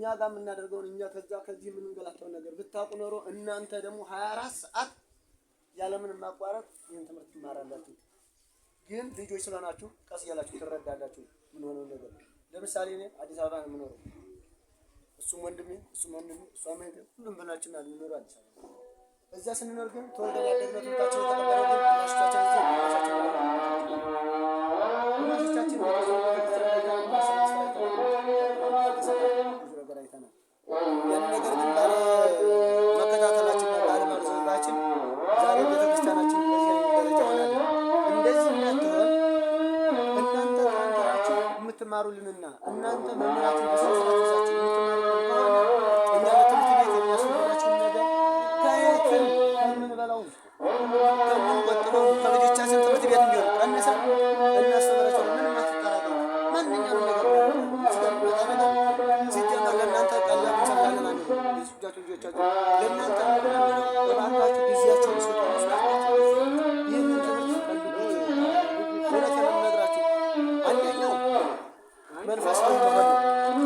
እኛ ጋር የምናደርገውን እኛ ከዚህ የምንገላታው ነገር ብታውቁ ኖሮ እናንተ ደግሞ 24 ሰዓት ያለምንም ማቋረጥ ይሄን ትምህርት ትማራላችሁ። ግን ልጆች ስለሆናችሁ ቀስ እያላችሁ ትረዳላችሁ ምን ሆነው ነገር። ለምሳሌ እኔ አዲስ አበባ ነው የምኖረው። እሱም ወንድሜ እሷም እህቴ ሁሉም ብናችን የምንኖረው አዲስ አበባ። እዛ ስንኖር ግን ተወልደን ያደግነው ትምህርታችን የተቀበለው ግን ማሽታችን እዚህ ማሽታችን ያን ነገር ግን ባለ መከታተላችንና ባለ ማርዘባችን ዛሬ ቤተክርስቲያናችን በዚህ ደረጃ ሆናለች። እንደዚህ እንዳትሆን እናንተ ታንተራችሁ የምትማሩልንና እናንተ መምህራችን በሰንሰለት ይዛችሁ የምትማሩልን ከሆነ እኛ ለትምህርት ቤት የሚያስፈልጋችሁን ነገር ከየትም የምንበላው ከምንቆጥበው ከልጆቻችን ትምህርት ቤት እንዲሆን ቀንሰን እናስተምራቸው። ምንም አትጠራጠሩ። ማንኛውም ነገር ሲጀመር ለእናንተ ቀላል እንሰራለን አንዱ ልጆቻችሁ ለእናንተ እባካችሁ ጊዜያቸውን ስጡ። ይህንን ትምህርት ፈልጉት። እውነት የምነግራችሁ አንደኛው መንፈሳዊ መሆን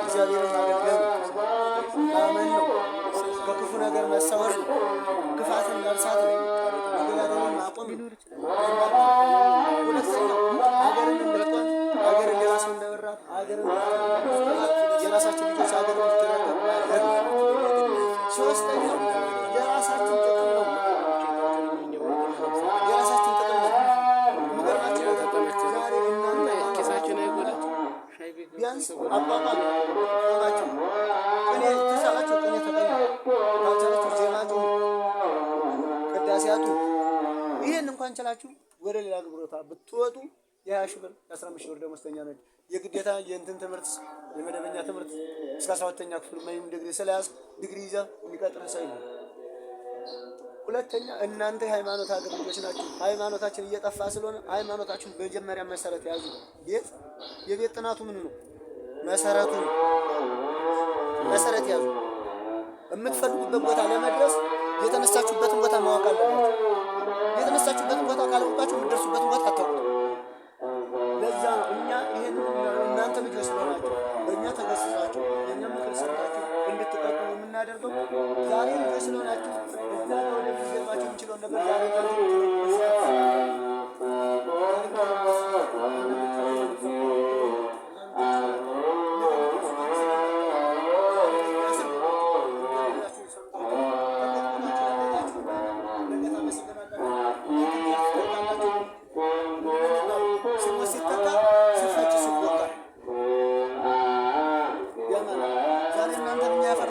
እግዚአብሔርን ማገልገል ማመን ነው። ከክፉ ነገር መሰወር ነው። ክፋትን መርሳት ነው። መገዳደልን ማቆም ነው። ሁለተኛው ሀገርን እንድትቆም ሀገርን የራሱ እንደበራት ሀገርን የራሳችን ልጆች ሀገርን እንድትረከብ ማድረግ ነው። ሶስተኛው የራሳችን ጥቅም ነው። የራሳችን ጥቅም ነው። ምገርማችሁ ዛሬ እናንተ ኪሳችን አይጎዳም። ቢያንስ አቋቋም ናቸው። ቅኔ ተሳላችሁ፣ ቅኔ ተቀኙ፣ ካልቻላችሁ ዜማችሁ፣ ቅዳሴያቱ ይህን እንኳን ችላችሁ ወደ ሌላ ግብሮታ ብትወጡ የ20 ሺህ ብር የ15 ሺህ ብር ደመወዝተኛ ነች። የግዴታ የእንትን ትምህርት የመደበኛ ትምህርት እስከ 12ኛ ክፍል ምንም ዲግሪ ስለያዝ ዲግሪ ይዘህ የሚቀጥር ሰው የለም። ሁለተኛ እናንተ የሃይማኖት ሀገር ልጆች ናችሁ። ሃይማኖታችን እየጠፋ ስለሆነ ሃይማኖታችሁን መጀመሪያ መሰረት ያዙ። የቤት ጥናቱ ምን ነው? መሰረቱ ነው። መሰረት ያዙ። የምትፈልጉበት ቦታ ለመድረስ የተነሳችሁበትን ቦታ ማወቅ አለባችሁ። የተነሳችሁበትን ቦታ ካላወቃችሁ የምትደርሱበትን ቦታ አታውቁም። ለዛ ነው እኛ ይሄን እናንተ ልጆች ስለሆናችሁ በእኛ ተገስጻችሁ የእኛ ምክር ሰምታችሁ እንድትቀጥሉ የምናደርገው ዛሬ ልጆች ስለሆናችሁ እዛ ወደ ሊገባችሁ የሚችለውን ነገር ዛሬ